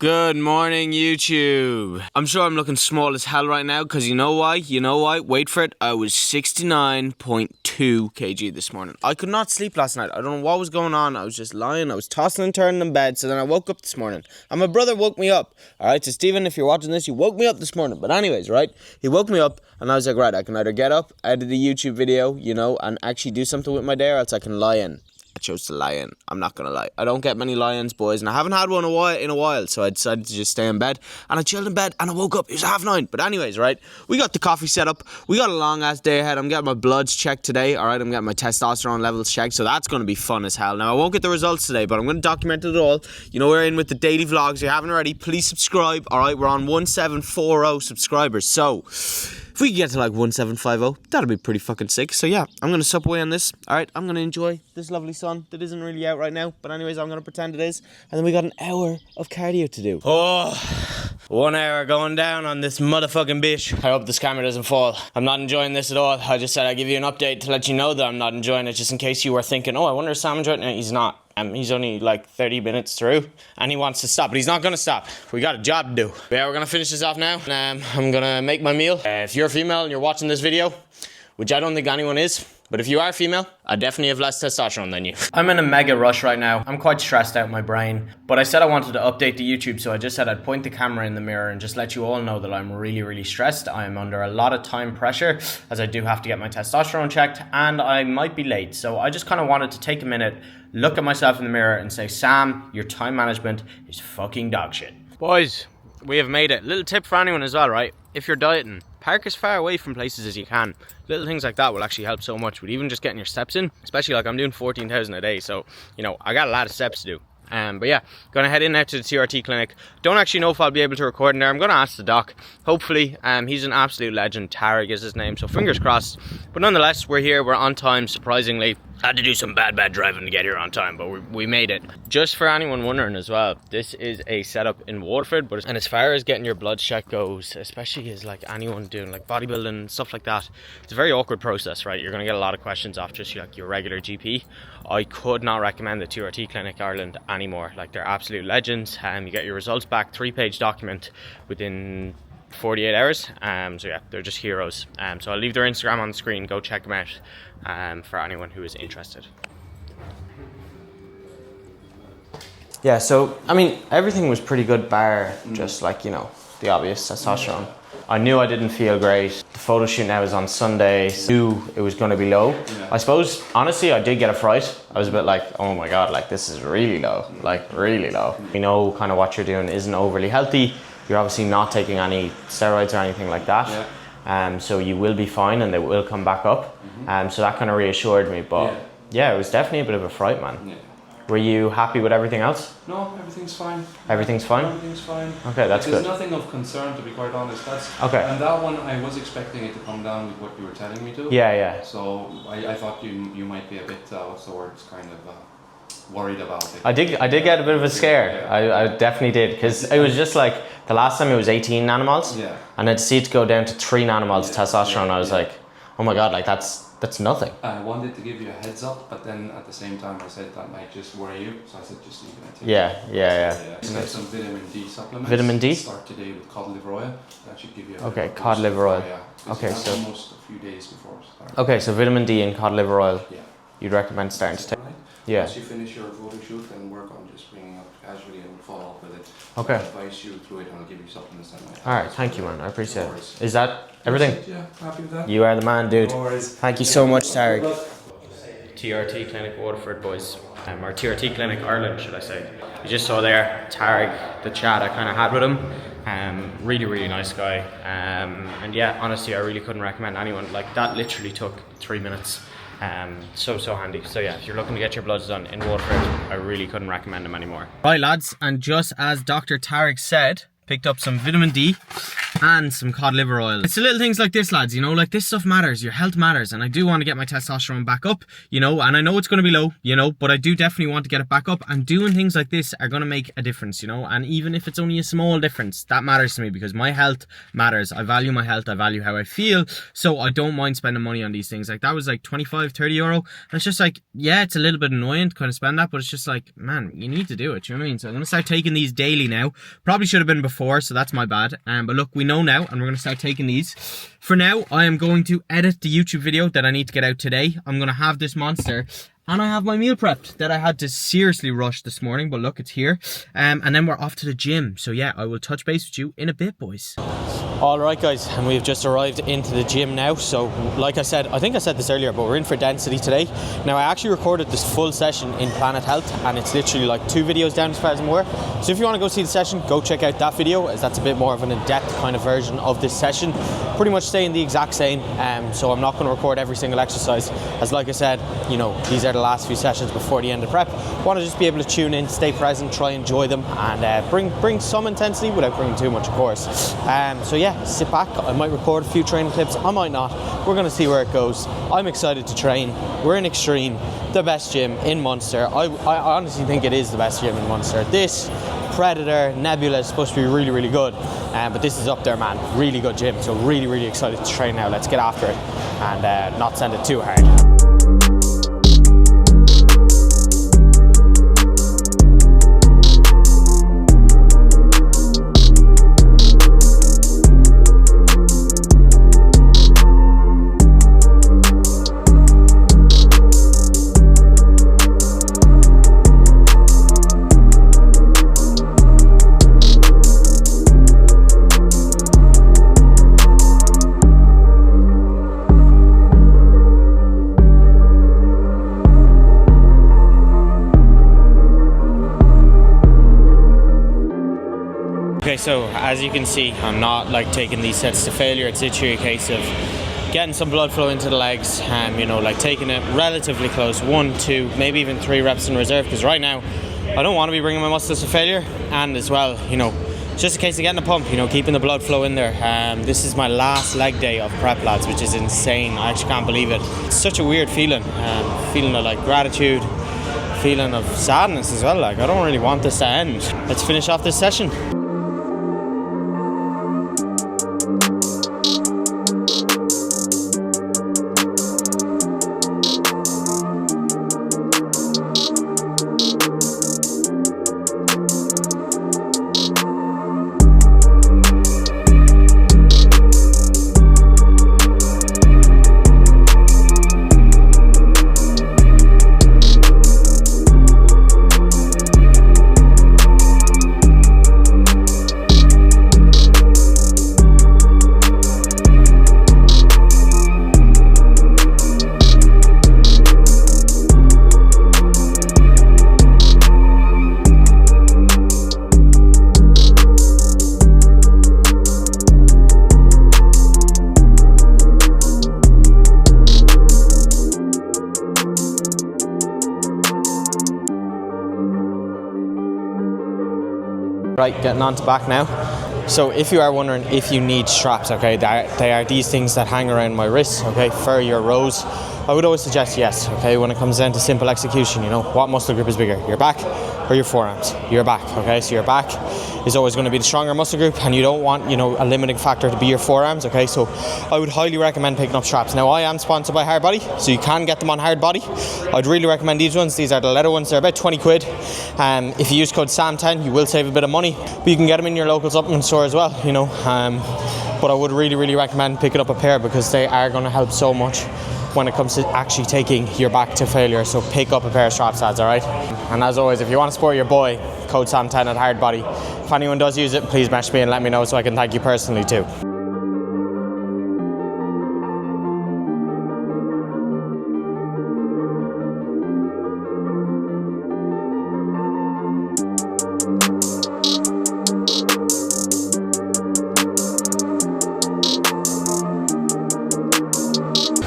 Good morning, YouTube. I'm sure I'm looking small as hell right now because you know why? Wait for it. I was 69.2 kg this morning. I could not sleep last night. I don't know what was going on. I was just lying. I was tossing and turning in bed. So then I woke up this morning and my brother woke me up. Alright, so Stephen, if you're watching this, you woke me up this morning. But anyways, right? He woke me up and I was like, right, I can either get up, edit a YouTube video, and actually do something with my day, or else I can lie in. I chose to lie in. I'm not gonna lie. I don't get many lie-ins, boys, and I haven't had one in a while, so I decided to just stay in bed. And I chilled in bed, and I woke up. It was 9:30. But anyways, right? We got the coffee set up. We got a long-ass day ahead. I'm getting my bloods checked today. All right, I'm getting my testosterone levels checked, so that's gonna be fun as hell. Now, I won't get the results today, but I'm gonna document it all. We're in with the daily vlogs. If you haven't already, please subscribe. All right, we're on 1740 subscribers. So if we can get to like 1750, that'll be pretty fucking sick. So yeah, I'm gonna sup away on this. Alright, I'm gonna enjoy this lovely sun that isn't really out right now. But anyways, I'm gonna pretend it is. And then we got an hour of cardio to do. Oh, 1 hour going down on this motherfucking bitch. I hope this camera doesn't fall. I'm not enjoying this at all. I just said I'd give you an update to let you know that I'm not enjoying it, just in case you were thinking, oh, I wonder if Sam enjoyed it. No, he's not. He's only like 30 minutes through and he wants to stop, but he's not gonna stop. We got a job to do. But yeah, we're gonna finish this off now. I'm gonna make my meal. If you're a female and you're watching this video, which I don't think anyone is, but if you are female, I definitely have less testosterone than you. I'm in a mega rush right now. I'm quite stressed out in my brain, but I said I wanted to update the YouTube, so I just said I'd point the camera in the mirror and just let you all know that I'm really, really stressed. I'm under a lot of time pressure as I do have to get my testosterone checked and I might be late. So I just kind of wanted to take a minute, look at myself in the mirror and say, Sam, your time management is fucking dog shit. Boys, we have made it. Little tip for anyone as well, right? If you're dieting, park as far away from places as you can. Little things like that will actually help so much with even just getting your steps in, especially like I'm doing 14,000 a day. So, I got a lot of steps to do. But yeah, gonna head in now to the TRT clinic. Don't actually know if I'll be able to record in there. I'm gonna ask the doc. Hopefully, he's an absolute legend. Tarek is his name, so fingers crossed. But nonetheless, we're here, we're on time, surprisingly. Had to do some bad driving to get here on time, but we made it. Just for anyone wondering as well, this is a setup in Waterford, and as far as getting your blood check goes, especially as like anyone doing like bodybuilding and stuff like that, it's a very awkward process, right? You're gonna get a lot of questions off just like your regular GP. I could not recommend the TRT Clinic Ireland anymore. Like, they're absolute legends. You get your results back, 3-page document within 48 hours. So yeah, they're just heroes. So I'll leave their Instagram on the screen. Go check them out for anyone who is interested. Yeah, so I mean, everything was pretty good bar just like, the obvious testosterone. I knew I didn't feel great. The photo shoot now is on Sunday. I knew it was going to be low. Yeah. I suppose, honestly, I did get a fright. I was a bit like, oh my God, like this is really low, like really low. You know kind of what you're doing isn't overly healthy. You're obviously not taking any steroids or anything like that. Yeah. So you will be fine and they will come back up. So that kind of reassured me. But yeah, it was definitely a bit of a fright, man. Yeah. Were you happy with everything else? No, everything's fine. Everything's fine? Everything's fine. Okay, that's good. There's nothing of concern, to be quite honest. Okay. And that one, I was expecting it to come down with what you were telling me to. Yeah. So I thought you might be a bit, what's the word, kind of worried about it. I did get a bit of a scare. Yeah. I definitely did, because it was just like, the last time it was 18 nanomoles. Yeah. And then to see it go down to 3 nanomoles testosterone, I was like, oh my God, like that's nothing. I wanted to give you a heads up, but then at the same time I said that might just worry you, so I said just leave it. Yeah. You have some vitamin D supplements. Vitamin D? Start today with cod liver oil. That should give you a okay, cod liver oil. Okay, so almost a few days before start. Okay, so vitamin D and cod liver oil. Yeah. You'd recommend starting to take. Right. Yeah. Once you finish your photo shoot, then work on just bringing up casually and follow up with it. Okay. I'll advise you through it and I'll give you supplements that night. Alright, thank you, man. I appreciate it. Is that everything? Yeah, happy with that. You are the man, dude. No worries. Thank you so much, Tarek. TRT Clinic Waterford, boys. Or TRT Clinic Ireland, should I say. You just saw there, Tarek, the chat I kind of had with him. Really, really nice guy. And yeah, honestly, I really couldn't recommend anyone. Like, that literally took 3 minutes. So handy. So yeah, if you're looking to get your bloods done in Waterford, I really couldn't recommend them anymore. Right, lads, and just as Dr. Tarek said, picked up some vitamin D and some cod liver oil. It's the little things like this, lads, you know, like this stuff matters, your health matters, and I do want to get my testosterone back up, you know, and I know it's going to be low, you know, but I do definitely want to get it back up, and doing things like this are going to make a difference, you know, and even if it's only a small difference, that matters to me, because my health matters. I value my health, I value how I feel, so I don't mind spending money on these things. Like, that was like 25-30 euro, and it's just like, yeah, it's a little bit annoying to kind of spend that, but it's just like, man, you need to do it, you know what I mean? So I'm going to start taking these daily now. Probably should have been before, so that's my bad, but look, we know now, and we're going to start taking these. For now, I am going to edit the YouTube video that I need to get out today. I'm going to have this monster, and I have my meal prepped that I had to seriously rush this morning, but look, it's here. And then we're off to the gym. So yeah, I will touch base with you in a bit, boys. Alright guys, and we've just arrived into the gym now. So like I said, I think I said this earlier, but we're in for density today. Now, I actually recorded this full session in Planet Health, and it's literally like 2 videos down as far as I'm aware. So if you want to go see the session, go check out that video, as that's a bit more of an in-depth kind of version of this session. Pretty much staying the exact same, so I'm not going to record every single exercise, as like I said, you know, these are the last few sessions before the end of prep. Want to just be able to tune in, stay present, try and enjoy them, and bring some intensity without bringing too much, of course. So yeah, sit back. I might record a few training clips, I might not. We're going to see where it goes. I'm excited to train. We're in Extreme, the best gym in Munster. I honestly think it is the best gym in Munster. This Predator Nebula is supposed to be really, really good, but this is up there, man. Really good gym, so really, really excited to train now. Let's get after it and not send it too hard. Okay, so as you can see, I'm not like taking these sets to failure. It's literally a case of getting some blood flow into the legs, and you know, like taking it relatively close, 1, 2, maybe even 3 reps in reserve, because right now I don't want to be bringing my muscles to failure. And as well, you know, it's just a case of getting a pump, you know, keeping the blood flow in there. This is my last leg day of prep, lads, which is insane. I actually can't believe it. It's such a weird feeling, feeling of like gratitude, feeling of sadness as well. Like, I don't really want this to end. Let's finish off this session. Right, getting on to back now. So if you are wondering if you need straps, okay, they are these things that hang around my wrists, okay, for your rows. I would always suggest yes, okay, when it comes down to simple execution, you know, what muscle group is bigger, your back or your forearms? Your back, okay, so your back is always going to be the stronger muscle group, and you don't want, you know, a limiting factor to be your forearms, okay, so I would highly recommend picking up straps. Now, I am sponsored by Hardbody, so you can get them on Hardbody. I'd really recommend these ones. These are the leather ones. They're about 20 quid. If you use code SAM10, you will save a bit of money, but you can get them in your local supplement store as well, you know, but I would really recommend picking up a pair, because they are going to help so much when it comes to actually taking your back to failure. So pick up a pair of straps, lads, alright? And as always, if you want to support your boy, code SAM10 at Hardbody. If anyone does use it, please message me and let me know so I can thank you personally too.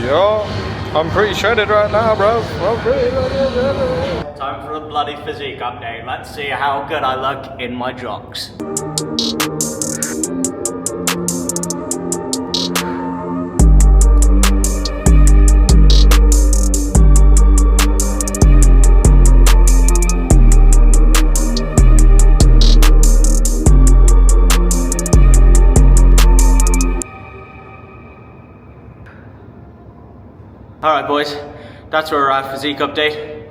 Yo. I'm pretty shredded right now, bro. I'm pretty shredded. Time for a bloody physique update. Let's see how good I look in my jocks. Alright boys, that's where we're at, physique update.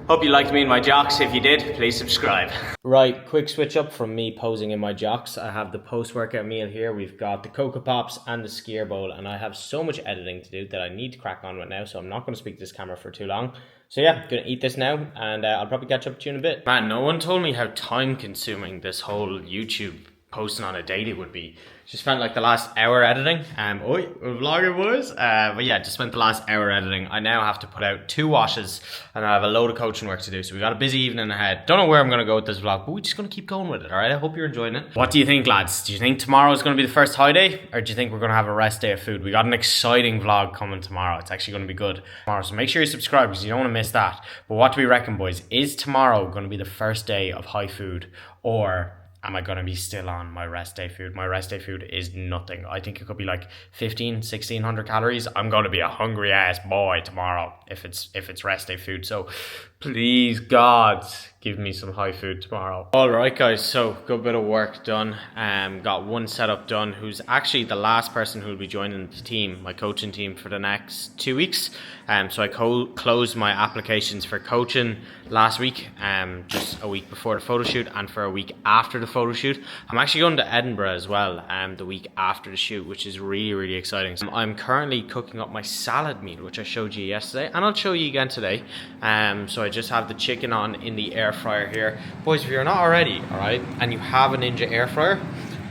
Hope you liked me in my jocks. If you did, please subscribe. Right, quick switch up from me posing in my jocks. I have the post-workout meal here. We've got the Cocoa Pops and the skier bowl, and I have so much editing to do that I need to crack on with now, so I'm not going to speak to this camera for too long. So yeah, gonna eat this now, and I'll probably catch up to you in a bit. Man, no one told me how time-consuming this whole YouTube posting on a daily would be. Just spent like the last hour editing. We're vlogging boys. But yeah, just spent the last hour editing. I now have to put out 2 washes and I have a load of coaching work to do. So we got a busy evening ahead. Don't know where I'm gonna go with this vlog, but we're just gonna keep going with it, alright? I hope you're enjoying it. What do you think, lads? Do you think tomorrow is gonna be the first high day? Or do you think we're gonna have a rest day of food? We got an exciting vlog coming tomorrow. It's actually gonna be good tomorrow. So make sure you subscribe because you don't wanna miss that. But what do we reckon, boys? Is tomorrow gonna be the first day of high food, or am I going to be still on my rest day food? My rest day food is nothing. I think it could be like 1600 calories. I'm going to be a hungry ass boy tomorrow if it's rest day food. So please God, give me some high food tomorrow. All right guys, so good bit of work done. Got one setup done, who's actually the last person who will be joining the team, my coaching team, for the next 2 weeks. So I closed my applications for coaching last week, just a week before the photo shoot, and for a week after the photo shoot. I'm actually going to Edinburgh as well, the week after the shoot, which is really, really exciting. So I'm currently cooking up my salad meal, which I showed you yesterday, and I'll show you again today. So I just have the chicken on in the air fryer here. Boys, if you're not already, alright, and you have a Ninja air fryer,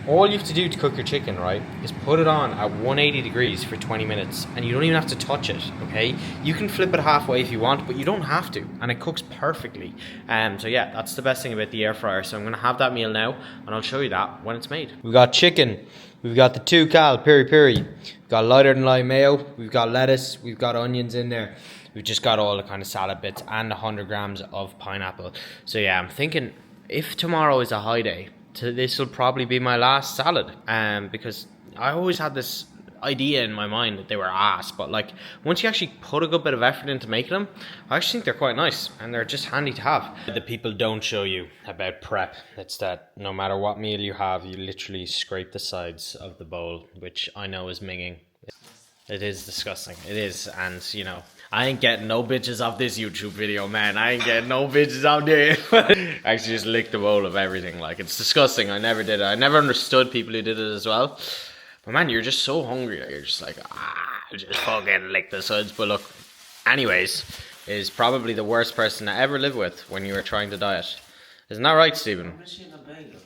all you have to do to cook your chicken, right, is put it on at 180 degrees for 20 minutes, and you don't even have to touch it, okay? You can flip it halfway if you want, but you don't have to, and it cooks perfectly. So yeah, that's the best thing about the air fryer. So I'm gonna have that meal now, and I'll show you that when it's made. We've got chicken, we've got the 2 cal peri peri, we've got lighter than light mayo, we've got lettuce, we've got onions in there. We've just got all the kind of salad bits and 100 grams of pineapple. So yeah, I'm thinking if tomorrow is a high day, this will probably be my last salad, because I always had this idea in my mind that they were ass, but like once you actually put a good bit of effort into making them, I actually think they're quite nice and they're just handy to have. The people don't show you about prep. It's that no matter what meal you have, you literally scrape the sides of the bowl, which I know is minging. It is disgusting. It is, and you know, I ain't getting no bitches off this YouTube video, man. I ain't getting no bitches out there. Actually just licked the bowl of everything. Like, it's disgusting. I never did it. I never understood people who did it as well. But man, you're just so hungry that you're just like, just fucking lick the sides. But look, anyways, is probably the worst person to ever live with when you were trying to diet. Isn't that right, Stephen? I'm just eating a bagel.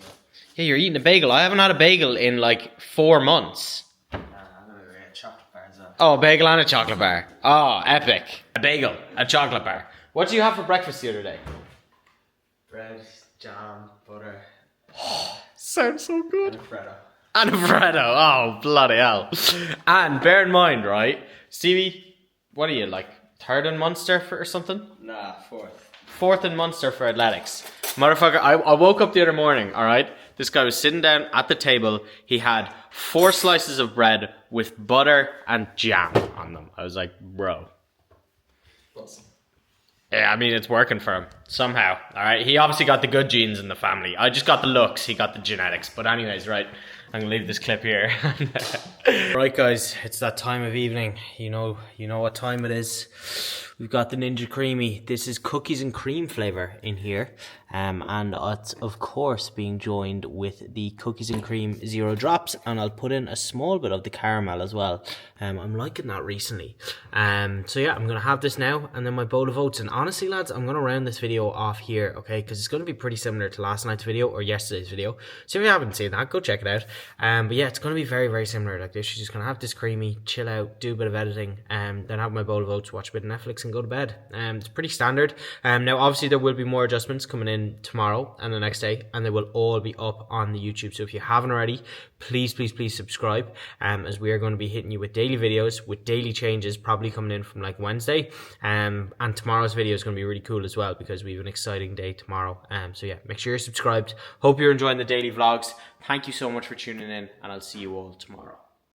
Yeah, you're eating a bagel. I haven't had a bagel in like 4 months. Oh, a bagel and a chocolate bar. Oh, epic. A bagel, a chocolate bar. What did you have for breakfast the other day? Bread, jam, butter. Sounds so good. And a Freddo. And a Freddo. Oh, bloody hell. And bear in mind, right, Stevie, what are you, like 3rd in Munster or something? Nah, 4th. 4th in Munster for athletics. Motherfucker, I woke up the other morning, alright? This guy was sitting down at the table. He had 4 slices of bread with butter and jam on them. I was like, bro. Awesome. Yeah, I mean, it's working for him somehow. All right, he obviously got the good genes in the family. I just got the looks. He got the genetics. But anyways, right, I'm gonna leave this clip here. Right, guys, it's that time of evening. You know what time it is. We've got the Ninja Creamy. This is cookies and cream flavor in here. And it's, of course, being joined with the cookies and cream 0 drops. And I'll put in a small bit of the caramel as well. I'm liking that recently. So yeah, I'm going to have this now. And then my bowl of oats. And honestly, lads, I'm going to round this video off here, okay? Because it's going to be pretty similar to last night's video or yesterday's video. So if you haven't seen that, go check it out. But yeah, it's going to be very, very similar. Like, this, you're just going to have this creamy, chill out, do a bit of editing, then have my bowl of oats, watch a bit of Netflix and go to bed. It's pretty standard. Now, obviously, there will be more adjustments coming in tomorrow and the next day, and they will all be up on the YouTube. So if you haven't already, please subscribe, as we are going to be hitting you with daily videos, with daily changes, probably coming in from like Wednesday. And tomorrow's video is going to be really cool as well, because we have an exciting day tomorrow. So yeah, make sure you're subscribed. Hope you're enjoying the daily vlogs. Thank you so much for tuning in, and I'll see you all tomorrow.